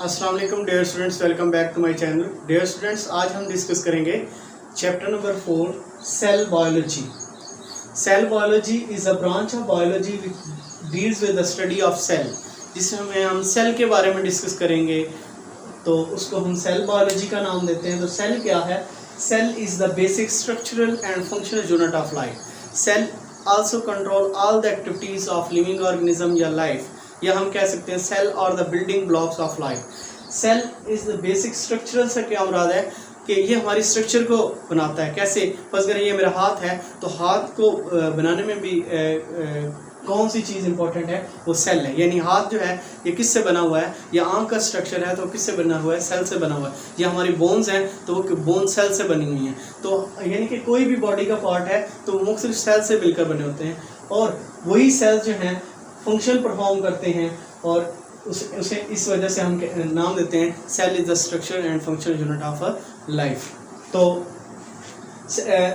अस्सलाम वालेकुम dear students, welcome back to my channel. Dear students, आज हम डिस्कस करेंगे chapter number 4 cell biology. Cell biology is a branch of biology which deals with the study of cell, जिसमें हम cell के बारे में डिस्कस करेंगे। तो उसको हम सेल बायोलॉजी का नाम देते हैं। तो सेल क्या है? Cell is the basic structural and functional unit of life. Cell also control all the activities of living organism या लाइफ, या हम कह सकते हैं cell are the building blocks of life. Cell is the basic structural से क्या मुराद है कि ये हमारी स्ट्रक्चर को बनाता है। कैसे? फर्ज करें ये मेरा हाथ है, तो हाथ को बनाने में भी कौन सी चीज़ इंपॉर्टेंट है? वो सेल है। यानी हाथ जो है ये किससे बना हुआ है? या आंख का स्ट्रक्चर है तो किससे बना हुआ है? सेल से बना हुआ है। या हमारी बोन्स हैं तो वो बोन सेल से बनी हुई हैं। तो यानी कि कोई भी बॉडी का पार्ट है तो मुख्तलिफ सेल से मिलकर बने होते हैं, और वही सेल्स जो हैं फंक्शन परफॉर्म करते हैं, और उसे इस वजह से हम नाम देते हैं cell is the structure and functional unit of a life. तो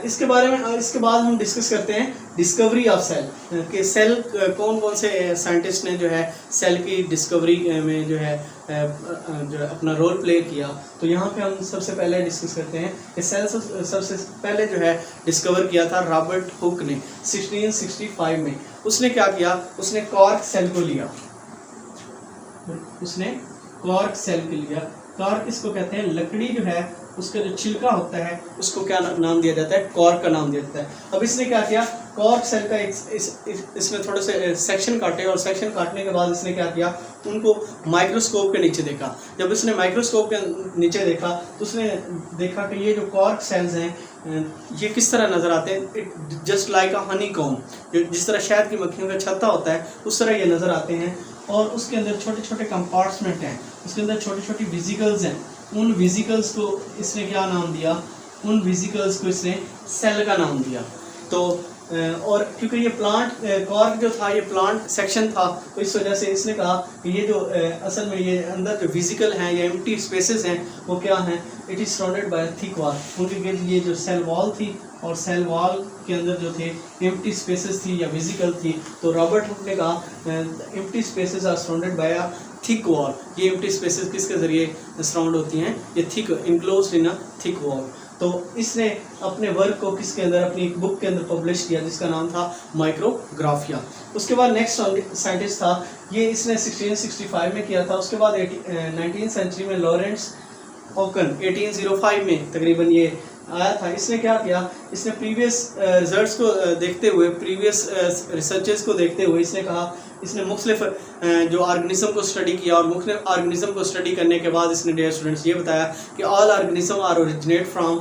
इसके बारे में इसके बाद हम डिस्कस करते हैं डिस्कवरी ऑफ सेल कि सेल कौन कौन से साइंटिस्ट ने जो है सेल की डिस्कवरी में जो है अपना रोल प्ले किया। तो यहाँ पे हम सबसे पहले डिस्कस करते हैं कि सेल सबसे पहले जो है डिस्कवर किया था रॉबर्ट हुक ने 1665 में। उसने क्या किया? उसने कॉर्क सेल को लिया। उसने कॉर्क सेल को लिया। कॉर्क इसको कहते हैं, लकड़ी जो है उसका जो छिलका होता है उसको क्या नाम दिया जाता है? कॉर्क का नाम दिया जाता है। अब इसने क्या किया? कॉर्क सेल का इसने थोड़े से सेक्शन काटे, और सेक्शन काटने के बाद इसने क्या किया? उनको माइक्रोस्कोप के नीचे देखा। जब इसने माइक्रोस्कोप के नीचे देखा तो उसने देखा कि ये जो कॉर्क सेल्स हैं ये किस तरह नज़र आते हैं? जस्ट लाइक अ हनी कॉम, जिस तरह शहद की मक्खियों का छत्ता होता है उस तरह ये नज़र आते हैं। और उसके अंदर छोटे छोटे कंपार्टमेंट हैं, उसके अंदर छोटी छोटी वेसिकल्स हैं। उन वेसिकल्स को इसने क्या नाम दिया? उन वेसिकल्स को इसने सेल का नाम दिया। तो और क्योंकि ये प्लांट कॉर्क जो था ये प्लांट सेक्शन था, तो इस वजह से इसने कहा कि ये जो असल में ये अंदर जो वेसिकल हैं या एम्प्टी स्पेसेस हैं वो क्या हैं? It is surrounded by thick wall. उनके ये जो सेल वॉल थी और सेल वॉल के अंदर जो थे एम्प्टी स्पेसेस थी या वेसिकल थी। तो रॉबर्ट हुक ने कहा empty spaces are surrounded by a thick wall. ये एम्प्टी स्पेसेस किसके ज़रिए सराउंड होती हैं? ये thick enclosed in a thick wall. तो इसने अपने वर्क को किसके अंदर, अपनी एक बुक के अंदर पब्लिश किया जिसका नाम था माइक्रोग्राफिया। उसके बाद नेक्स्ट साइंटिस्ट था, ये इसने 1665 में किया था। उसके बाद 19th सेंचुरी में लॉरेंस ओकन 1805 में तकरीबन ये आया था। इसने क्या किया? इसने प्रीवियस रिजल्ट्स को देखते हुए, प्रीवियस रिसर्चेस को देखते हुए इसने कहा, इसने मुख्तलिफ जो ऑर्गेनिज्म को स्टडी किया, और मुख्तलिफ ऑर्गेनिज्म को स्टडी करने के बाद इसने डियर स्टूडेंट्स ये बताया कि all organism are originate from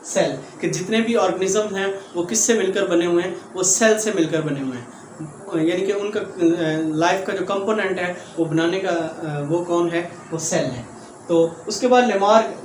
cell, कि जितने भी ऑर्गेनिज्म हैं वो किससे मिलकर बने हुए हैं? वो सेल से मिलकर बने हुए हैं। यानी कि उनका लाइफ का जो कंपोनेंट है वो बनाने का वो कौन है? वो सेल है। तो उसके बाद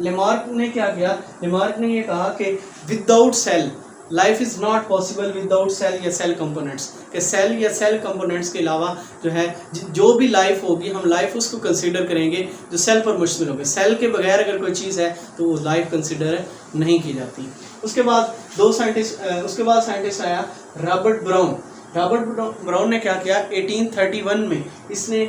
लेमार्क ने क्या किया? लेमार्क ने ये कहा कि without cell life is not possible without cell या सेल कंपोनेंट्स, कि सेल या सेल कंपोनेंट्स के अलावा जो है जो भी लाइफ होगी हम लाइफ उसको कंसीडर करेंगे जो सेल पर मुश्तमिल होगी। सेल के बगैर अगर कोई चीज़ है तो वो लाइफ कंसीडर नहीं की जाती। उसके बाद साइंटिस्ट आया रॉबर्ट ब्राउन। रॉबर्ट ब्राउन ने क्या किया? 1831 में इसने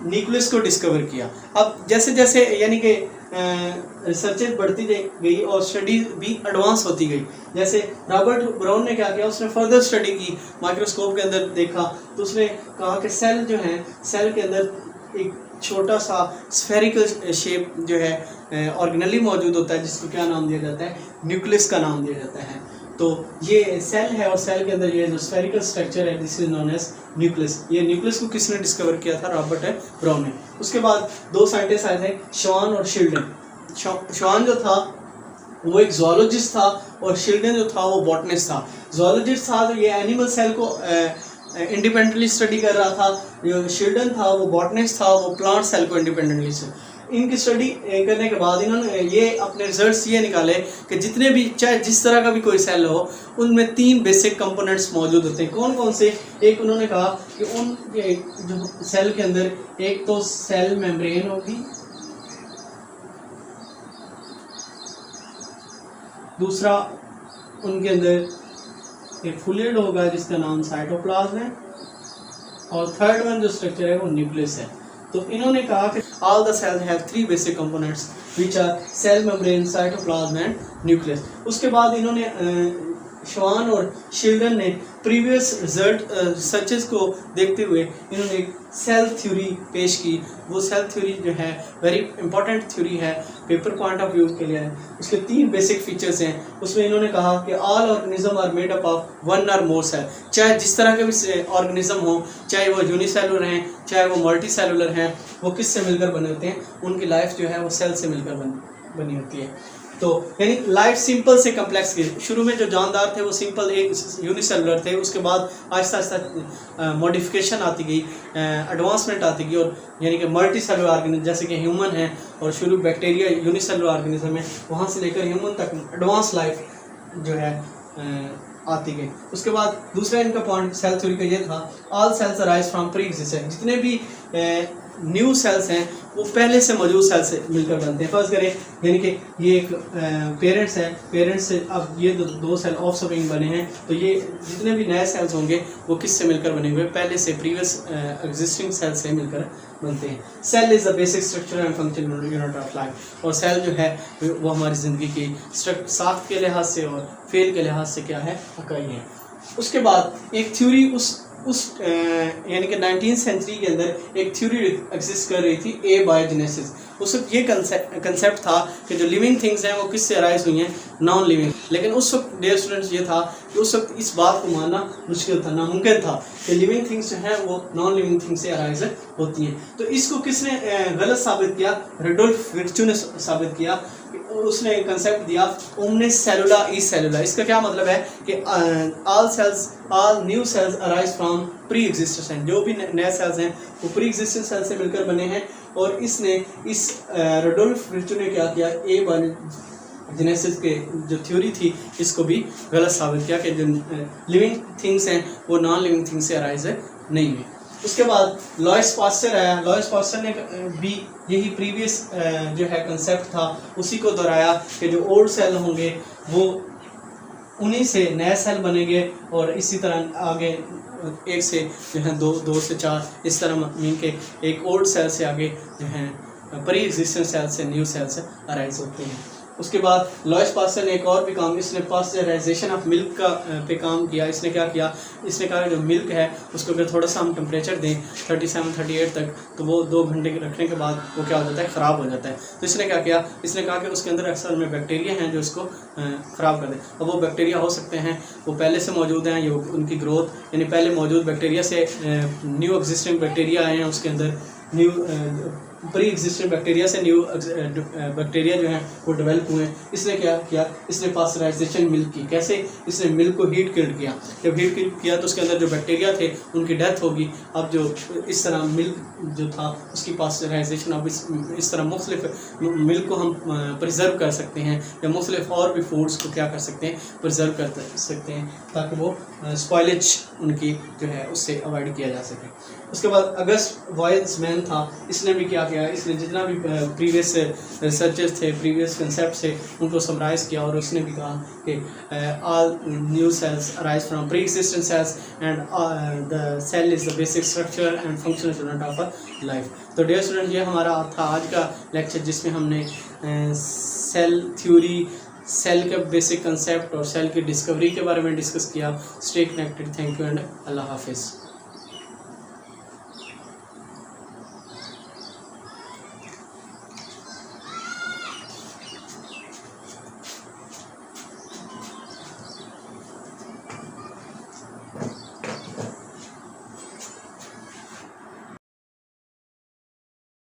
न्यूक्लियस को डिस्कवर किया। अब जैसे जैसे यानी कि रिसर्चेज बढ़ती गई और स्टडी भी एडवांस होती गई। जैसे रॉबर्ट ब्राउन ने क्या किया? उसने फर्दर स्टडी की, माइक्रोस्कोप के अंदर देखा, तो उसने कहा कि सेल जो है, सेल के अंदर एक छोटा सा स्फेरिकल शेप जो है ऑर्गेनली मौजूद होता है, जिसको क्या नाम दिया जाता है? न्यूक्लियस का नाम दिया जाता है। तो ये सेल है, और सेल के अंदर ये जो स्फेरिकल स्ट्रक्चर है this is known as nucleus. ये न्यूक्लियस को किसने डिस्कवर किया था? रॉबर्ट ब्राउन ने। उसके बाद दो साइंटिस्ट आए थे, श्वान और शिल्डन। श्वान जो था वो एक ज़ूलॉजिस्ट था, और शिल्डन जो था वो बॉटनिस्ट था। ज़ूलॉजिस्ट था तो ये एनिमल सेल को इंडिपेंडेंटली स्टडी कर रहा था। जो शिल्डन था वो बॉटनिस्ट था, वो प्लांट सेल को इंडिपेंडेंटली से। इनकी स्टडी करने के बाद इन्होंने ये अपने रिजल्ट्स ये निकाले कि जितने भी, चाहे जिस तरह का भी कोई सेल हो, उनमें 3 बेसिक कंपोनेंट्स मौजूद होते हैं। कौन कौन से? एक उन्होंने कहा कि उन जो सेल के अंदर एक तो सेल मेम्ब्रेन होगी, दूसरा उनके अंदर एक फ्लूइड होगा जिसका नाम साइटोप्लाज्म है, और थर्ड वन जो स्ट्रक्चर है वो न्यूक्लियस है। तो इन्होंने कहा कि all the cell have 3 basic components which are cell membrane, cytoplasm and nucleus. उसके बाद इन्होंने श्वान और शिल्डन ने प्रीवियस रिजल्ट सर्चेस को देखते हुए इन्होंने एक सेल थ्योरी पेश की। वो सेल थ्योरी जो है वेरी इंपॉर्टेंट थ्योरी है पेपर पॉइंट ऑफ व्यू के लिए। उसके 3 बेसिक फीचर्स हैं। उसमें इन्होंने कहा कि all organism are made up of 1 और मोर सेल। चाहे जिस तरह के भी ऑर्गेनिज्म हो, चाहे वो यूनिसेलुलर हैं, चाहे वो मल्टी सेलुलर हैं, वो किससे मिलकर बने होते हैं? उनकी लाइफ जो है वो सेल से मिलकर बनी होती है। तो यानी लाइफ सिंपल से कम्प्लेक्स की, शुरू में जो जानदार थे वो सिंपल एक यूनिसेलुलर थे, उसके बाद आहिस्ता आहिस्ता मॉडिफिकेशन आती गई, एडवांसमेंट आती गई, और यानी कि मल्टी सेलुलर ऑर्गेनिज्म जैसे कि ह्यूमन है, और शुरू बैक्टीरिया यूनिसेलुलर ऑर्गेनिज्म है, वहाँ से लेकर ह्यूमन तक एडवांस लाइफ जो है आती गई। उसके बाद दूसरा इनका पॉइंट सेल थ्योरी का ये था, all cells arise from pre existent. जितने भी न्यू सेल्स हैं वो पहले से मौजूद सेल से मिलकर बनते हैं। फर्ज करें यानी कि ये एक पेरेंट्स है, पेरेंट्स से अब ये दो सेल ऑफ स्प्रिंग बने हैं, तो ये जितने भी नए सेल्स होंगे वो किससे मिलकर बने हुए? पहले से प्रीवियस एग्जिस्टिंग सेल से मिलकर बनते हैं। Cell is the basic structure and function unit of life. और सेल जो है वो हमारी ज़िंदगी की साख्त के लिहाज से और फेल के लिहाज से क्या है? इकाई है। उसके बाद एक थ्योरी उस यानी कि 19th सेंचुरी के अंदर एक थ्योरी एग्जिस्ट कर रही थी, एबायोजेनेसिस। उस वक्त ये कंसेप्ट था कि जो लिविंग थिंग्स हैं वो किससे अराइज हुई हैं? Non living. लेकिन उस वक्त डियर स्टूडेंट्स ये था कि उस वक्त इस बात को मानना मुश्किल था, नामुमकिन था कि लिविंग थिंग्स जो हैं वो नॉन लिविंग थिंग्स से अराइज होती हैं। तो इसको किसने गलत साबित किया? रुडोल्फ विर्चू ने साबित किया। उसने कंसेप्ट दिया ओमनिस सेलुला ई सेलुला। इसका क्या मतलब है कि all new cells arise from pre existent. जो भी नए सेल्स हैं वो प्री एग्जिस्टेंट सेल से मिलकर बने हैं। और इसने इस रुडोल्फ विर्चू ने क्या किया? एबायोजेनेसिस के जो थ्योरी थी इसको भी गलत साबित किया कि जो लिविंग थिंग्स हैं वो नॉन लिविंग थिंग्स से अराइज नहीं हुई। उसके बाद लॉइस पास्चर आया। लॉइस पास्चर ने भी यही प्रीवियस जो है कंसेप्ट था उसी को दोहराया कि जो ओल्ड सेल होंगे वो उन्हीं से नए सेल बनेंगे, और इसी तरह आगे एक से जो है दो से 4 इस तरह मीन के एक ओल्ड सेल से आगे जो है प्री एग्जिस्टेंट सेल से न्यू सेल से अराइज होते हैं। उसके बाद लॉइस पास्चर ने एक और भी काम, इसने पास्चराइजेशन ऑफ मिल्क का पे काम किया। इसने क्या किया? इसने कहा जो मिल्क है उसको अगर थोड़ा सा हम टेम्परेचर दें 37-38 तक, तो वो 2 घंटे रखने के बाद वो क्या हो जाता है? ख़राब हो जाता है। तो इसने क्या किया? इसने कहा कि उसके अंदर अक्सर में बैक्टीरिया हैं जो इसको ख़राब कर दें। अब वो बैक्टीरिया हो सकते हैं वो पहले से मौजूद हैं, ये उनकी ग्रोथ यानी पहले मौजूद बैक्टीरिया से न्यू एग्जिस्टिंग बैक्टीरिया आए हैं, उसके अंदर न्यू प्री एग्जिस्टेंट बैक्टीरिया से न्यू बैक्टीरिया जो हैं वो डेवलप हुए हैं। इसने क्या किया? इसने पास्चराइजेशन मिल्क की। कैसे? इसने मिल्क को हीट किल्ड किया। जब हीट किल्ड किया तो उसके अंदर जो बैक्टीरिया थे उनकी डेथ होगी। अब जो इस तरह मिल्क जो था उसकी पास्चराइजेशन, अब इस तरह मुख्तलिफ मिल्क को हम प्रिजर्व कर सकते हैं, या मुख्तलिफ और भी फूड्स को क्या कर सकते हैं? प्रिजर्व कर सकते हैं, ताकि वो स्पॉइलेज उनकी जो है उससे अवॉइड किया जा सके। उसके बाद अगस्ट वाइज़मैन था, इसने भी क्या किया? इसने जितना भी प्रीवियस रिसर्चेस थे, प्रीवियस कंसेप्ट थे, उनको समराइज़ किया, और उसने भी कहा कि all new cells arise from pre existent cells and the cell is the basic structure and functional unit of a life. तो डियर स्टूडेंट, ये हमारा था आज का लेक्चर, जिसमें हमने सेल थ्योरी, सेल के बेसिक कंसेप्ट और सेल की डिस्कवरी के बारे में डिस्कस किया। Stay connected. Thank you and अल्लाह हाफिज़।